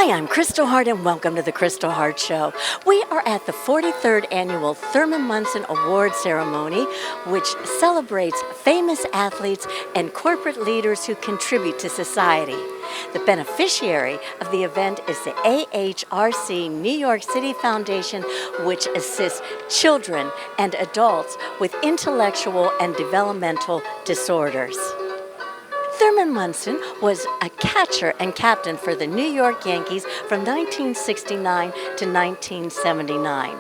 Hi, I'm Kristal Hart, and welcome to the Kristal Hart Show. We are at the 43rd Annual Thurman Munson Awards Ceremony, which celebrates famous athletes and corporate leaders who contribute to society. The beneficiary of the event is the AHRC New York City Foundation, which assists children and adults with intellectual and developmental disorders. Thurman Munson was a catcher and captain for the New York Yankees from 1969 to 1979.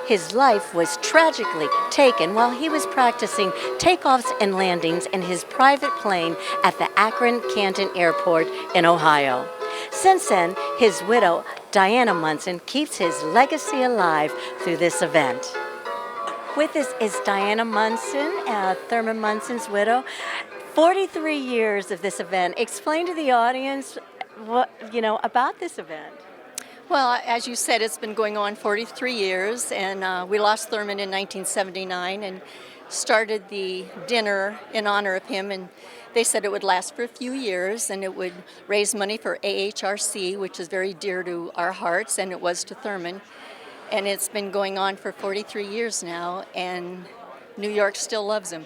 His life was tragically taken while he was practicing takeoffs and landings in his private plane at the Akron-Canton Airport in Ohio. Since then, his widow, Diana Munson, keeps his legacy alive through this event. With us is Diana Munson, Thurman Munson's widow. 43 years of this event. Explain to the audience what, about this event. Well, as you said, it's been going on 43 years, and we lost Thurman in 1979 and started the dinner in honor of him, and they said it would last for a few years and it would raise money for AHRC, which is very dear to our hearts, and it was to Thurman. And it's been going on for 43 years now, and New York still loves him.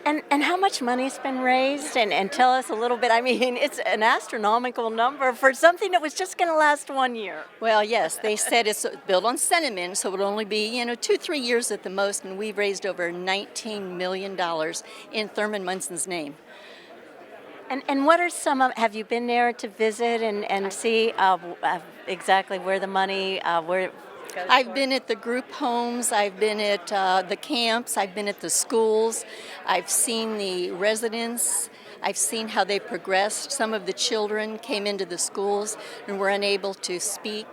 And how much money has been raised? And tell us a little bit. I mean, it's an astronomical number for something that was just going to last 1 year. Well, yes, they said it's built on sentiment, so it would only be, 2-3 years at the most, and we've raised over $19 million in Thurman Munson's name. And what are some of, have you been there to visit and see exactly where the money, I've been at the group homes, I've been at the camps, I've been at the schools, I've seen the residents, I've seen how they progressed. Some of the children came into the schools and were unable to speak,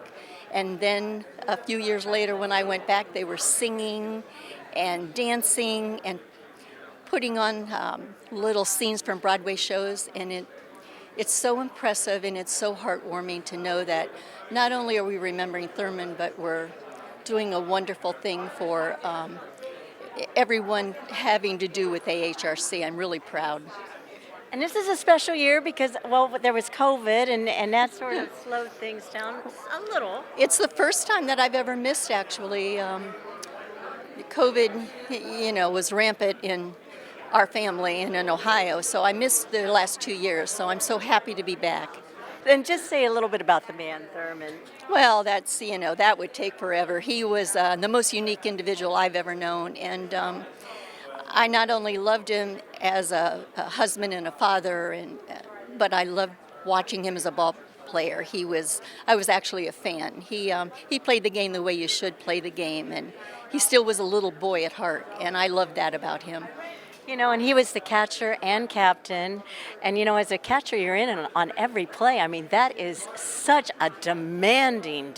and then a few years later when I went back, they were singing and dancing and putting on little scenes from Broadway shows, and it's so impressive and it's so heartwarming to know that not only are we remembering Thurman, but we're doing a wonderful thing for everyone having to do with AHRC. I'm really proud. And this is a special year because, there was COVID and that sort of slowed things down a little. It's the first time that I've ever missed, actually. COVID, was rampant in our family and in Ohio, so I missed the last 2 years, so I'm so happy to be back. And just say a little bit about the man, Thurman. Well, that's, that would take forever. He was the most unique individual I've ever known, and I not only loved him as a husband and a father, but I loved watching him as a ball player. I was actually a fan. He played the game the way you should play the game, and he still was a little boy at heart, and I loved that about him. And he was the catcher and captain. And, as a catcher, you're in on every play. I mean, that is such a demanding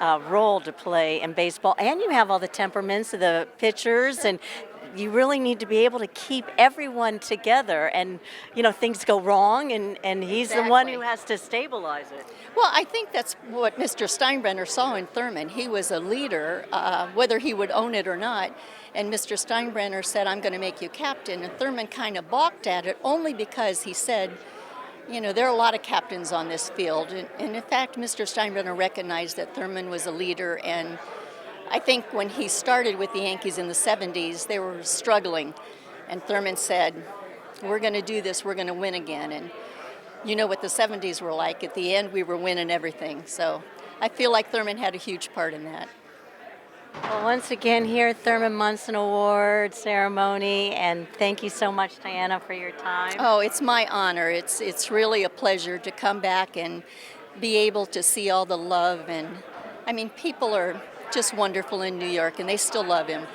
role to play in baseball. And you have all the temperaments of the pitchers, and you really need to be able to keep everyone together. And, things go wrong, and he's Exactly. the one who has to stabilize it. Well, I think that's what Mr. Steinbrenner saw in Thurman. He was a leader, whether he would own it or not. And Mr. Steinbrenner said, I'm going to make you captain. And Thurman kind of balked at it only because he said, there are a lot of captains on this field. And in fact, Mr. Steinbrenner recognized that Thurman was a leader. And I think when he started with the Yankees in the 70s, they were struggling. And Thurman said, we're going to do this, we're going to win again. And you know what the 70s were like. At the end, we were winning everything. So I feel like Thurman had a huge part in that. Well, once again, here at Thurman Munson Awards ceremony, and thank you so much, Diana, for your time. Oh, it's my honor. It's really a pleasure to come back and be able to see all the love. And, people are just wonderful in New York, and they still love him.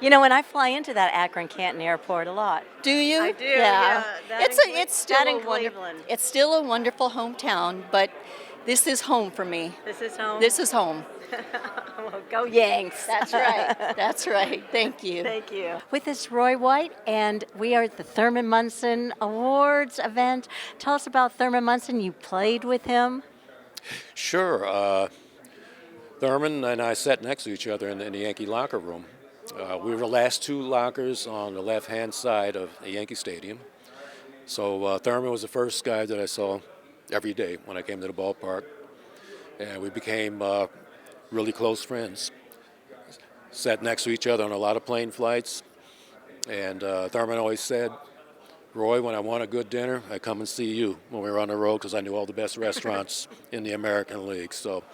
And I fly into that Akron-Canton Airport a lot. Do you? I do, yeah. It's still a wonderful hometown, but this is home for me. This is home? This is home. Well, go Yanks. That's right. That's right. Thank you. Thank you. With us, Roy White, and we are at the Thurman Munson Awards event. Tell us about Thurman Munson. You played with him. Sure. Thurman and I sat next to each other in the Yankee locker room. We were the last two lockers on the left-hand side of the Yankee Stadium. So Thurman was the first guy that I saw every day when I came to the ballpark. And we became really close friends. Sat next to each other on a lot of plane flights. And Thurman always said, Roy, when I want a good dinner, I come and see you when we were on the road because I knew all the best restaurants in the American League. So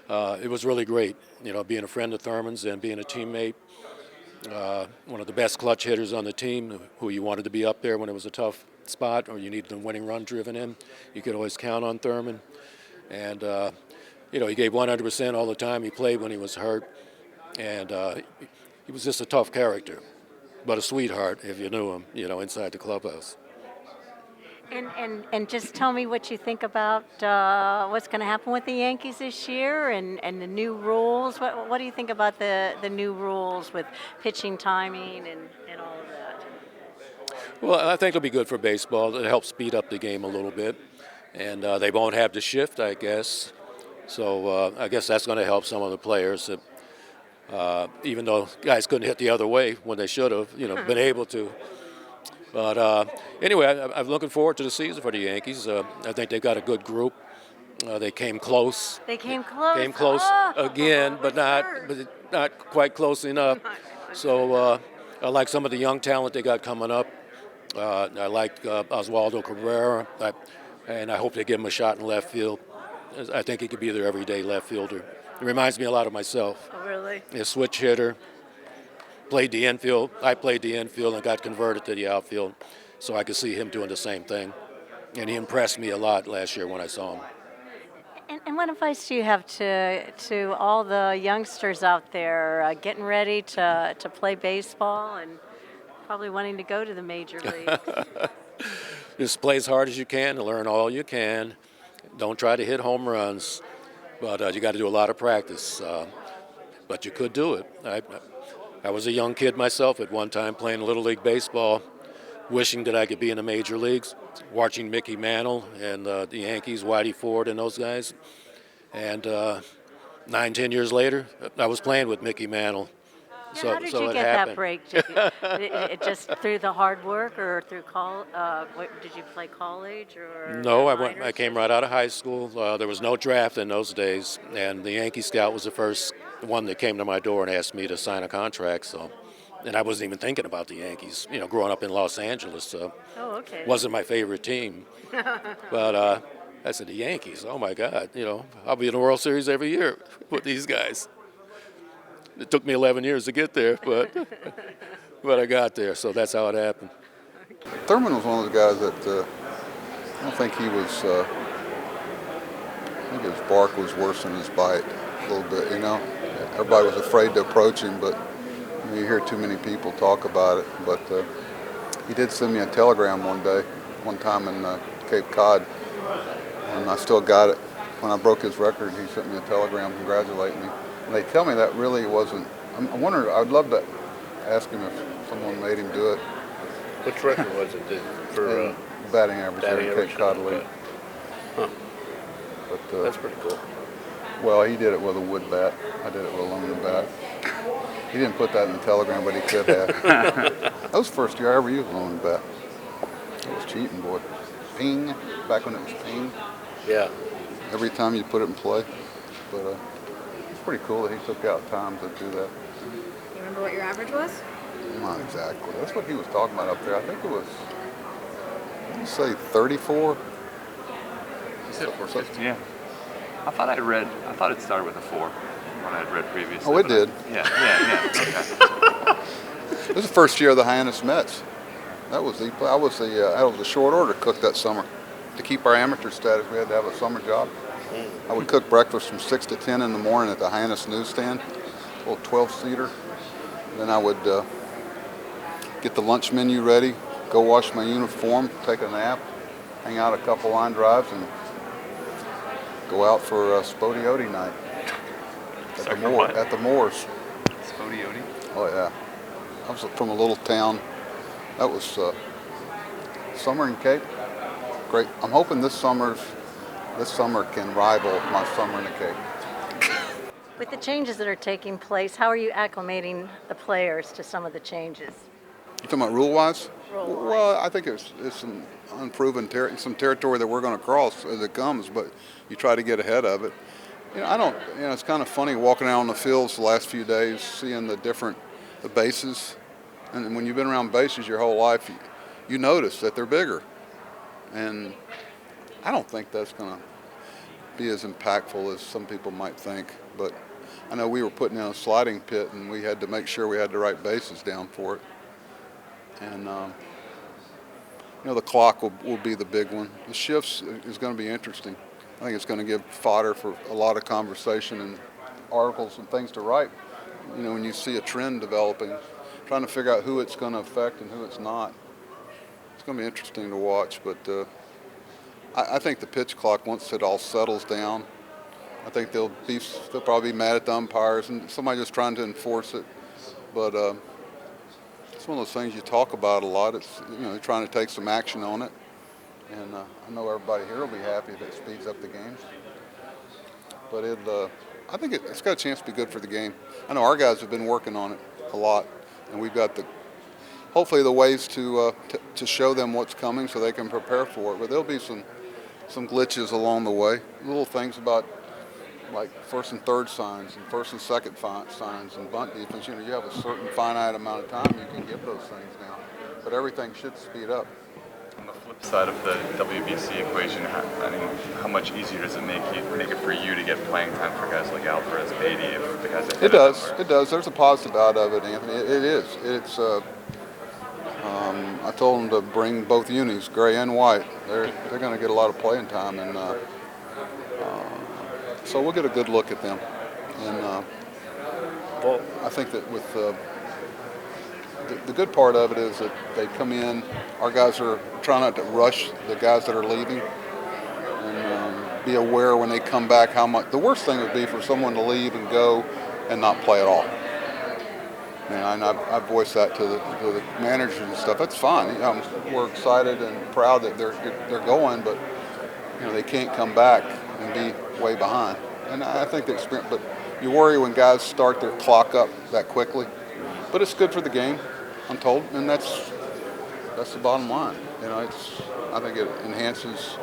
it was really great, being a friend of Thurman's and being a teammate. One of the best clutch hitters on the team, who you wanted to be up there when it was a tough spot or you needed a winning run driven in. You could always count on Thurman. And, he gave 100% all the time. He played when he was hurt. And he was just a tough character, but a sweetheart if you knew him, inside the clubhouse. And just tell me what you think about what's going to happen with the Yankees this year and the new rules. What do you think about the new rules with pitching timing and all of that? Well, I think it'll be good for baseball. It'll help speed up the game a little bit. And they won't have the shift, I guess. So I guess that's going to help some of the players. Even though guys couldn't hit the other way when they should have, been able to. But anyway, I'm looking forward to the season for the Yankees. I think they've got a good group. They came close. They came close. Came close again, but not quite close enough. So I like some of the young talent they got coming up. I like Oswaldo Cabrera, and I hope they give him a shot in left field. I think he could be their everyday left fielder. It reminds me a lot of myself. Oh, really? A switch hitter. Played the infield. I played the infield and got converted to the outfield, so I could see him doing the same thing. And he impressed me a lot last year when I saw him. And what advice do you have to all the youngsters out there getting ready to play baseball and probably wanting to go to the major leagues? Just play as hard as you can and learn all you can. Don't try to hit home runs, but you got to do a lot of practice. But you could do it. I was a young kid myself at one time playing Little League Baseball, wishing that I could be in the major leagues, watching Mickey Mantle and the Yankees, Whitey Ford and those guys. And 9-10 years later, I was playing with Mickey Mantle. How did you get that break? It just through the hard work or through did you play college or? No, I came right out of high school. There was no draft in those days, and the Yankee scout was the first one that came to my door and asked me to sign a contract. So, and I wasn't even thinking about the Yankees, growing up in Los Angeles. So, wasn't my favorite team. But I said, the Yankees, oh my God, I'll be in the World Series every year with these guys. It took me 11 years to get there, but I got there, so that's how it happened. Thurman was one of the guys that I don't think he was. I think his bark was worse than his bite a little bit. Everybody was afraid to approach him, but you hear too many people talk about it. But he did send me a telegram one time in Cape Cod, and I still got it. When I broke his record, he sent me a telegram congratulating me. And they tell me that really wasn't. I wonder. I'd love to ask him if someone made him do it. Which record was it for batting average here in Cape Cod League? Huh. But that's pretty cool. Well, he did it with a wood bat. I did it with a aluminum bat. He didn't put that in the telegram, but he could have. That was the first year I ever used an aluminum bat. It was cheating, boy. Ping, back when it was ping. Yeah. Every time you put it in play. But it's pretty cool that he took out time to do that. You remember what your average was? Not exactly. That's what he was talking about up there. I think it was, let me say 34. You said 450? Yeah. I thought it started with a 4 when I'd read previously. Oh, it did? Yeah, okay. It was the first year of the Hyannis Mets. I was the short order cook that summer. To keep our amateur status, we had to have a summer job. I would cook breakfast from 6 to 10 in the morning at the Hyannis newsstand, a little 12-seater. Then I would get the lunch menu ready, go wash my uniform, take a nap, hang out a couple line drives, and go out for Spodioti night at the Moors. Spodioti? Oh yeah, I was from a little town. That was summer in Cape. Great. I'm hoping this summer can rival my summer in the Cape. With the changes that are taking place, how are you acclimating the players to some of the changes? You talking about rule-wise? role? Well, I think it's some unproven some territory that we're going to cross as it comes, but you try to get ahead of it. It's kind of funny walking out on the fields the last few days, seeing the bases. And when you've been around bases your whole life, you notice that they're bigger. And I don't think that's going to be as impactful as some people might think. But I know we were putting in a sliding pit, and we had to make sure we had the right bases down for it. And, the clock will be the big one. The shifts is going to be interesting. I think it's going to give fodder for a lot of conversation and articles and things to write. When you see a trend developing, trying to figure out who it's going to affect and who it's not. It's going to be interesting to watch, but I think the pitch clock, once it all settles down, I think they'll probably be mad at the umpires and somebody just trying to enforce it. But it's one of those things you talk about a lot. It's trying to take some action on it. And I know everybody here will be happy if it speeds up the games. But I think it's got a chance to be good for the game. I know our guys have been working on it a lot, and we've got hopefully the ways to show them what's coming so they can prepare for it. But there'll be some glitches along the way, little things about like first and third signs and first and second signs and bunt defense. You have a certain finite amount of time you can give those things now, but everything should speed up. On the flip side of the WBC equation, how much easier does it make it for you to get playing time for guys like Alvarez, Beatty, if the guys that It does. It does. There's a positive out of it, Anthony. It is. It's. I told them to bring both unis, gray and white. They're going to get a lot of playing time, and so we'll get a good look at them. And I think that with the good part of it is that they come in. Our guys are trying not to rush the guys that are leaving, and be aware when they come back how much. The worst thing would be for someone to leave and go and not play at all. And I voiced that to the managers and stuff. That's fine. We're excited and proud that they're going, but they can't come back and be way behind. And I think the experience. But you worry when guys start their clock up that quickly. But it's good for the game, I'm told, and that's the bottom line. I think it enhances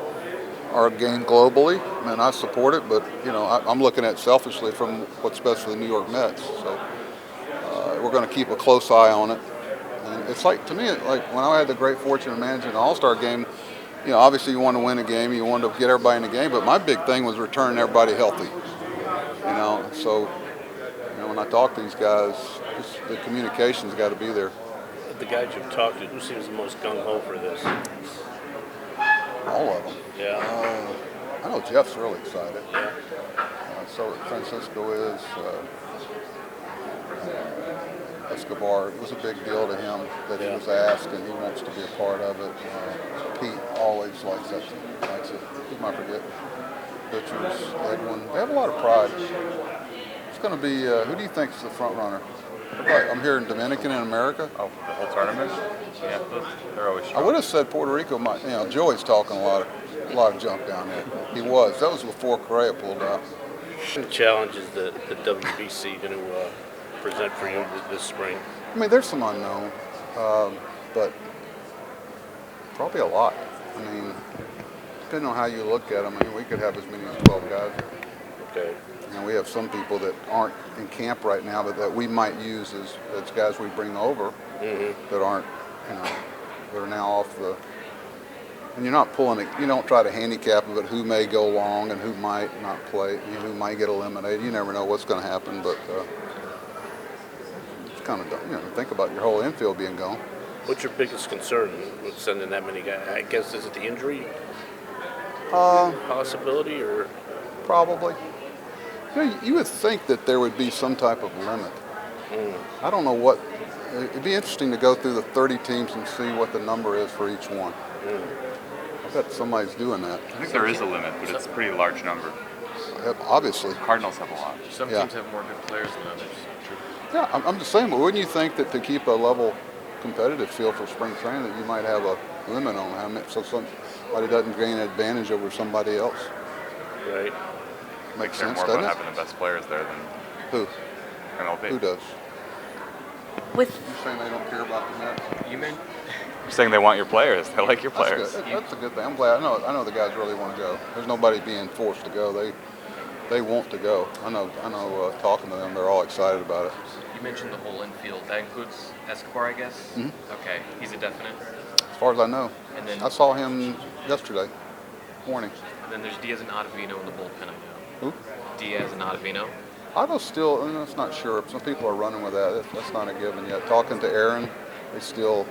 our game globally, and I support it. But I'm looking at it selfishly from what's best for the New York Mets. So we're going to keep a close eye on it. And it's like, to me, like when I had the great fortune of managing an All-Star game. Obviously you want to win a game, you want to get everybody in the game. But my big thing was returning everybody healthy. So when I talk to these guys, the communication's got to be there. The guys you've talked to, who seems the most gung-ho for this? All of them. Yeah. I know Jeff's really excited. Yeah. So Francisco is. Escobar, it was a big deal to him that he was asked, and he wants to be a part of it. Pete always likes it. He might forget. Butchers, Edwin. They have a lot of pride. It's going to be, who do you think is the front runner? I'm hearing Dominican in America. Oh, the whole tournament? Yeah, they're always strong. I would have said Puerto Rico might. Joey's talking a lot of junk down there. He was. That was before Correa pulled out. What challenges the WBC going to present for you this spring? I mean, there's some unknown, but probably a lot. I mean, depending on how you look at them, we could have as many as 12 guys. Okay. We have some people that aren't in camp right now, but that we might use as guys we bring over that aren't, that are now off the. And you're not pulling it. You don't try to handicap it, but who may go long and who might not play, who might get eliminated. You never know what's going to happen, but it's kind of think about your whole infield being gone. What's your biggest concern with sending that many guys? I guess is it the injury possibility or probably. You would think that there would be some type of limit. I don't know what. It'd be interesting to go through the 30 teams and see what the number is for each one. I bet somebody's doing that. I think there is a limit, but it's a pretty large number. Obviously. Cardinals have a lot. Some teams have more good players than others. True. Yeah, I'm just saying, but wouldn't you think that to keep a level competitive feel for spring training that you might have a limit on how many, so somebody doesn't gain an advantage over somebody else? right? Makes They're sense, more doesn't about it? having the best players there than Who? MLB. Who does? With You saying they don't care about the Mets? You mean saying they want your players. They like your players. That's a good thing. I'm glad. I know the guys really want to go. There's nobody being forced to go. They want to go. I know. Talking to them, they're all excited about it. You mentioned the whole infield. That includes Escobar, I guess? Mm-hmm. Okay, he's a definite. As far as I know. And then I saw him yesterday morning. And then there's Diaz and Ottavino in the bullpen, I know. Who? Diaz and Ottavino. Otto's still, that's not sure. Some people are running with that. That's not a given yet. Talking to Aaron, they still,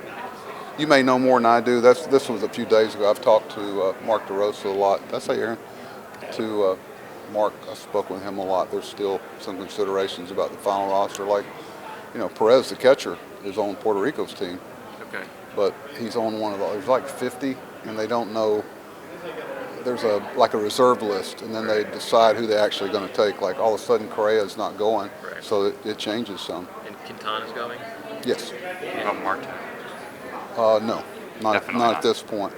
you may know more than I do. This was a few days ago. I've talked to Mark DeRosa a lot. Did I say Aaron? To Mark, I spoke with him a lot. There's still some considerations about the final roster. Like, Perez, the catcher, is on Puerto Rico's team. Okay. But he's on one of there's like 50, and they don't know. There's a reserve list, and then they decide who they're actually going to take. Like all of a sudden, Correa's not going, right. So it changes some. And Quintana's going? Yes. What about Marte? No, not at this point.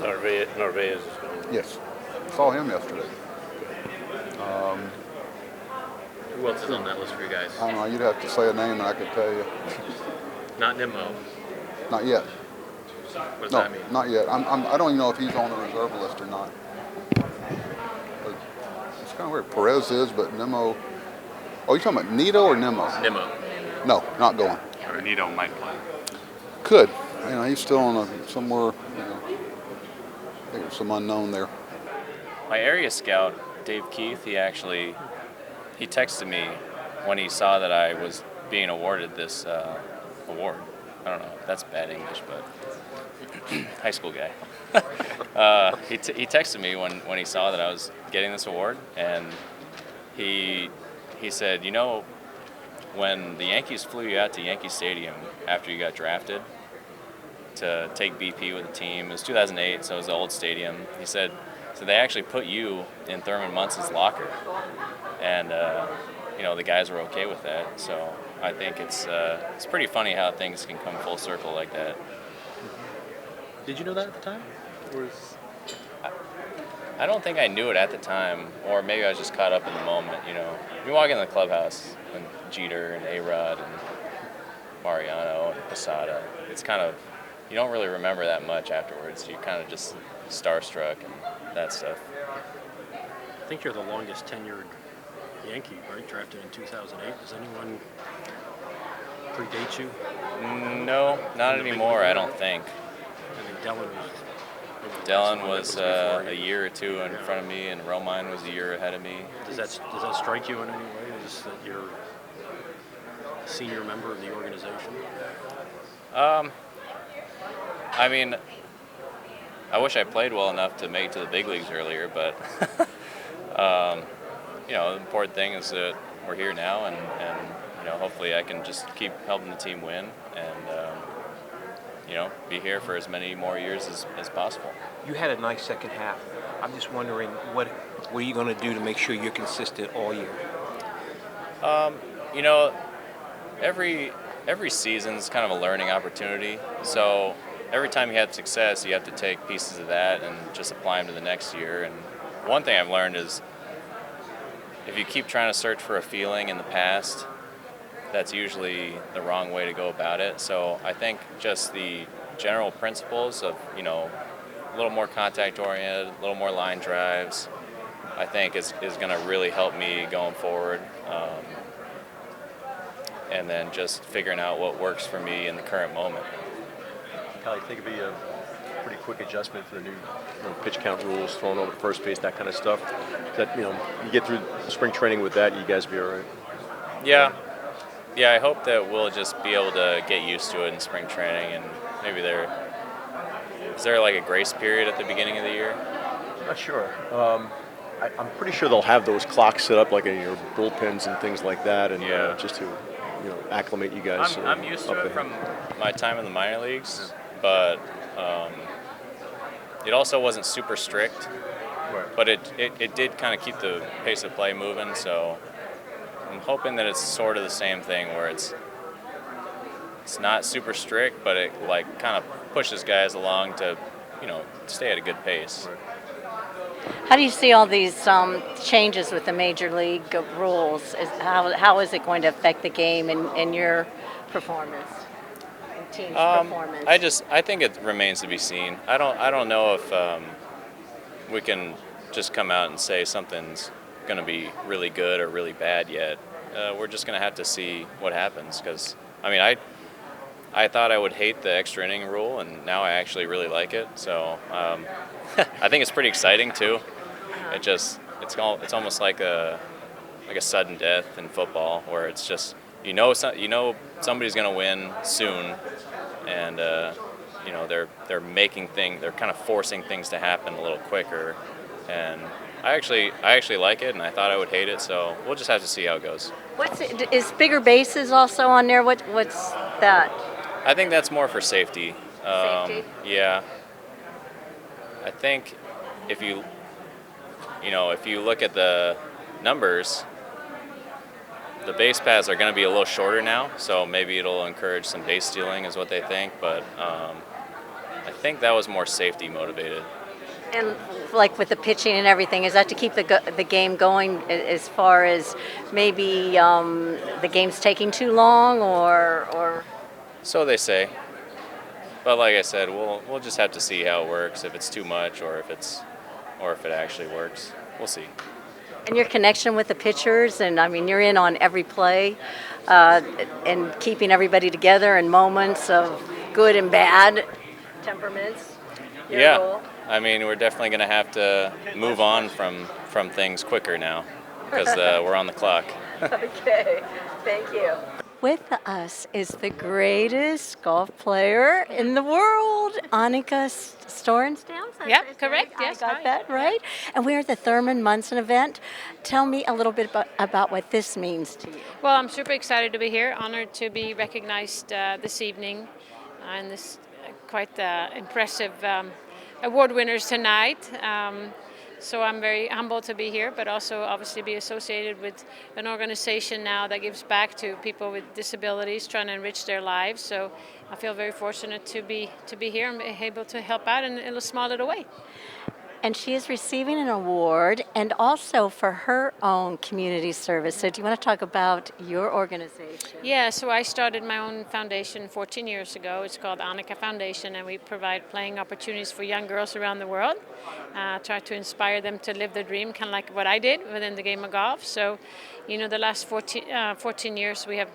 Narvaez is going. Yes, saw him yesterday. Who else is on that list for you guys? I don't know. You'd have to say a name, and I could tell you. Not Nimmo. Not yet. What does No, that mean? not yet. I don't even know if he's on the reserve list or not. But it's kind of weird. Perez is, but Nimmo. Oh, you talking about Nito or Nimmo? Nimmo. No, not going. Or Nito might play. Could. He's still on somewhere. I think there's some unknown there. My area scout, Dave Keith, he texted me when he saw that I was being awarded this award. I don't know, that's bad English, but high school guy. He texted me when he saw that I was getting this award, and he said, when the Yankees flew you out to Yankee Stadium after you got drafted to take BP with the team, it was 2008, so it was the old stadium. He said, so they actually put you in Thurman Munson's locker, and the guys were okay with that. So I think it's pretty funny how things can come full circle like that. Did you know that at the time? I don't think I knew it at the time, or maybe I was just caught up in the moment. You walk in the clubhouse and Jeter and A-Rod and Mariano and Posada. It's kind of, you don't really remember that much afterwards. You're kind of just starstruck and that stuff. I think you're the longest tenured Yankee, right? Drafted in 2008. Does anyone predate you? No, not anymore, I don't think. I mean, Dellin was a year or two in front of me, and Romine was a year ahead of me. Does that strike you in any way? Is that you're a senior member of the organization? I mean, I wish I played well enough to make it to the big leagues earlier, but the important thing is that we're here now, and hopefully I can just keep helping the team win and be here for as many more years as possible. You had a nice second half. I'm just wondering what are you going to do to make sure you're consistent all year? Every season's kind of a learning opportunity. So every time you have success, you have to take pieces of that and just apply them to the next year. And one thing I've learned is if you keep trying to search for a feeling in the past, that's usually the wrong way to go about it. So I think just the general principles of, a little more contact oriented, a little more line drives, I think is going to really help me going forward. And then just figuring out what works for me in the current moment. Kyle, I think it'd be a pretty quick adjustment for the new pitch count rules, throwing over to first base, that kind of stuff. That you get through spring training with that, you guys will be all right. Yeah, I hope that we'll just be able to get used to it in spring training, and maybe is there like a grace period at the beginning of the year? I'm not sure. I'm pretty sure they'll have those clocks set up like in your bullpens and things like that, and just to acclimate you guys. I'm used to it from my time in the minor leagues, but it also wasn't super strict. Right. But it did kind of keep the pace of play moving, so I'm hoping that it's sort of the same thing where it's not super strict, but it like kind of pushes guys along to stay at a good pace. Right. How do you see all these changes with the major league rules? How is it going to affect the game and your performance? team's performance? I think it remains to be seen. I don't know if we can just come out and say something's going to be really good or really bad yet. We're just going to have to see what happens, because I thought I would hate the extra inning rule, and now I actually really like it. So I think it's pretty exciting too. It's almost like a sudden death in football, where it's just somebody's going to win soon, and they're kind of forcing things to happen a little quicker. And I actually like it, and I thought I would hate it. So we'll just have to see how it goes. Is bigger bases also on there? What's that? I think that's more for safety. Safety? Yeah. I think if you look at the numbers, the base paths are going to be a little shorter now, so maybe it'll encourage some base stealing is what they think, but I think that was more safety motivated. And like with the pitching and everything, is that to keep the game going as far as maybe the game's taking too long or? So they say, but like I said, we'll just have to see how it works, if it's too much or if it actually works. We'll see. And your connection with the pitchers, and I mean, you're in on every play, and keeping everybody together in moments of good and bad temperaments. Yeah, role. I mean, we're definitely going to have to move on from things quicker now, because we're on the clock. Okay, thank you. With us is the greatest golf player in the world, Annika Sorenstam. Yep, correct. Yes, I got that right. And we're at the Thurman Munson event. Tell me a little bit about what this means to you. Well, I'm super excited to be here, honored to be recognized this evening, and this quite impressive award winners tonight. So I'm very humbled to be here, but also obviously be associated with an organization now that gives back to people with disabilities, trying to enrich their lives. So I feel very fortunate to be here and be able to help out in a small little way. And she is receiving an award, and also for her own community service. So do you want to talk about your organization? Yeah, so I started my own foundation 14 years ago. It's called Annika Foundation, and we provide playing opportunities for young girls around the world. Try to inspire them to live their dream, kind of like what I did within the game of golf. So, the last 14 years we have,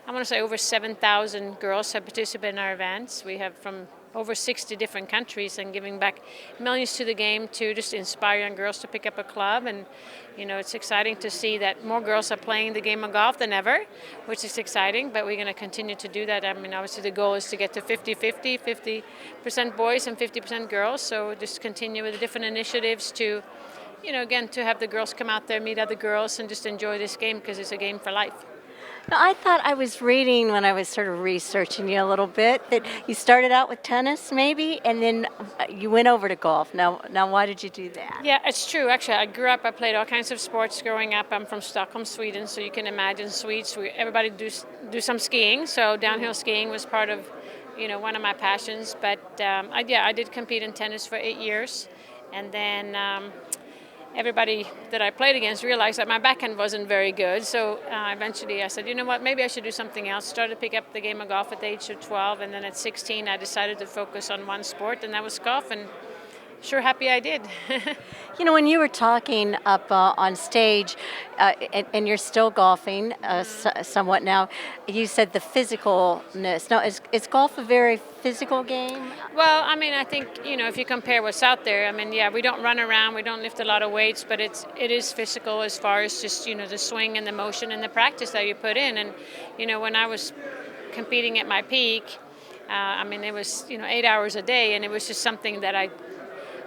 I want to say, over 7,000 girls have participated in our events. We have from over 60 different countries, and giving back millions to the game to just inspire young girls to pick up a club. And it's exciting to see that more girls are playing the game of golf than ever, which is exciting, but we're going to continue to do that. I mean, obviously the goal is to get to 50-50, 50% boys and 50% girls, so just continue with the different initiatives to, again, to have the girls come out there, meet other girls, and just enjoy this game, because it's a game for life. Now, I thought I was reading when I was sort of researching you a little bit that you started out with tennis maybe, and then you went over to golf. Now why did you do that? Yeah, it's true. Actually, I grew up, I played all kinds of sports growing up. I'm from Stockholm, Sweden, so you can imagine Swedes, everybody do some skiing. So downhill skiing was part of, one of my passions. But I did compete in tennis for 8 years, and then everybody that I played against realized that my backhand wasn't very good. So eventually I said, you know what, maybe I should do something else. Started to pick up the game of golf at the age of 12, and then at 16 I decided to focus on one sport, and that was golf, and sure happy I did. When you were talking up on stage, and you're still golfing somewhat now, you said the physicalness. Now, is golf a very physical game? Well, I mean, I think, if you compare what's out there, I mean, yeah, we don't run around, we don't lift a lot of weights, but it is physical as far as just, the swing and the motion and the practice that you put in. And, when I was competing at my peak, it was, 8 hours a day, and it was just something that I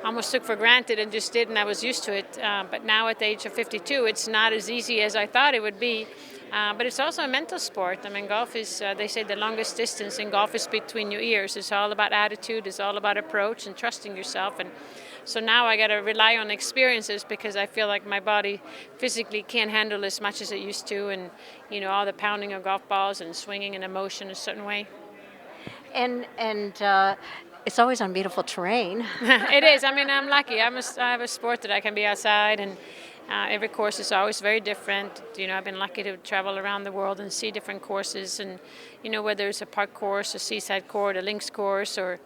almost took for granted and just did, and I was used to it. But now at the age of 52, it's not as easy as I thought it would be. But it's also a mental sport. I mean, golf is, they say the longest distance in golf is between your ears. It's all about attitude, it's all about approach and trusting yourself. And so now I got to rely on experiences, because I feel like my body physically can't handle as much as it used to, and, all the pounding of golf balls and swinging in a motion a certain way. And it's always on beautiful terrain. It is. I mean, I'm lucky. I have a sport that I can be outside, and Every course is always very different. I've been lucky to travel around the world and see different courses, and whether it's a park course, a seaside court, a links course, or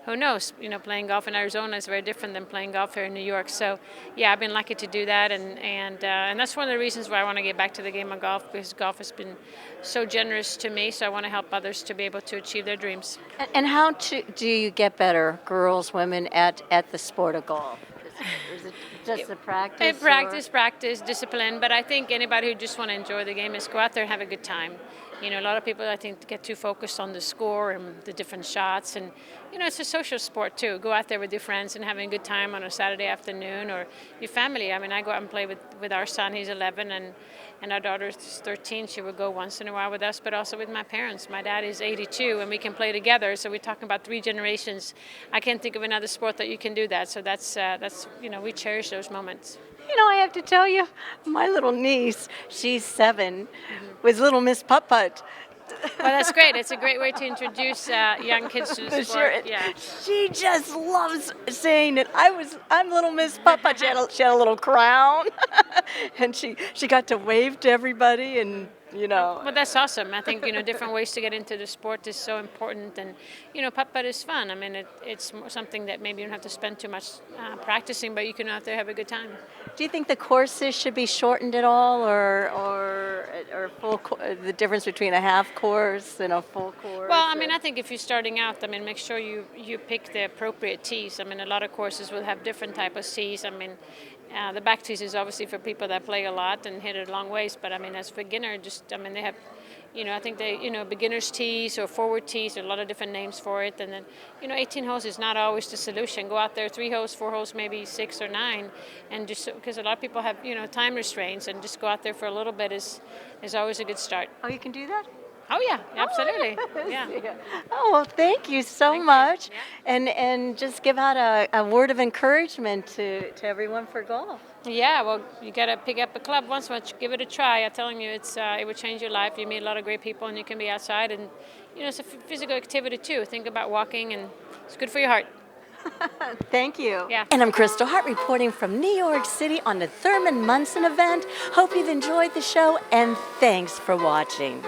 who knows, playing golf in Arizona is very different than playing golf here in New York. So, yeah, I've been lucky to do that, and that's one of the reasons why I want to get back to the game of golf, because golf has been so generous to me, so I want to help others to be able to achieve their dreams. And how do you get better, girls, women, at the sport of golf? Is it just the practice? Practice, discipline, but I think anybody who just want to enjoy the game is go out there and have a good time. A lot of people, I think, get too focused on the score and the different shots. And, it's a social sport, too. Go out there with your friends and having a good time on a Saturday afternoon, or your family. I mean, I go out and play with our son. He's 11, and our daughter's 13. She would go once in a while with us, but also with my parents. My dad is 82, and we can play together. So we're talking about 3 generations. I can't think of another sport that you can do that. So that's we cherish those moments. I have to tell you, my little niece, she's 7, was Little Miss Putt-Putt. Well, that's great. It's a great way to introduce young kids to the sport. Sure. Yeah. She just loves saying it. I'm Little Miss Putt-Putt. She had a little crown, and she got to wave to everybody, and Well, that's awesome. I think different ways to get into the sport is so important, and putt-putt is fun. I mean, it's something that maybe you don't have to spend too much practicing, but you can out there have a good time. Do you think the courses should be shortened at all, or full? The difference between a half course and a full course? Well, I mean, I think if you're starting out, make sure you pick the appropriate tees. I mean, a lot of courses will have different type of tees. I mean, the back tees is obviously for people that play a lot and hit it a long ways. But I mean, as a beginner, they have, I think beginners tees or forward tees. There are a lot of different names for it. And then, 18 holes is not always the solution. Go out there 3 holes, 4 holes, maybe 6 or 9, and just because a lot of people have time restraints, and just go out there for a little bit is always a good start. Oh, you can do that? Oh yeah, absolutely. Yeah. Oh, well, thank you so much. Yeah. And just give out a word of encouragement to everyone for golf. Yeah, well, you got to pick up a club once, give it a try. I'm telling you, it would change your life. You meet a lot of great people, and you can be outside, and it's a physical activity too. Think about walking, and it's good for your heart. Thank you. Yeah. And I'm Kristal Hart reporting from New York City on the Thurman Munson event. Hope you've enjoyed the show, and thanks for watching.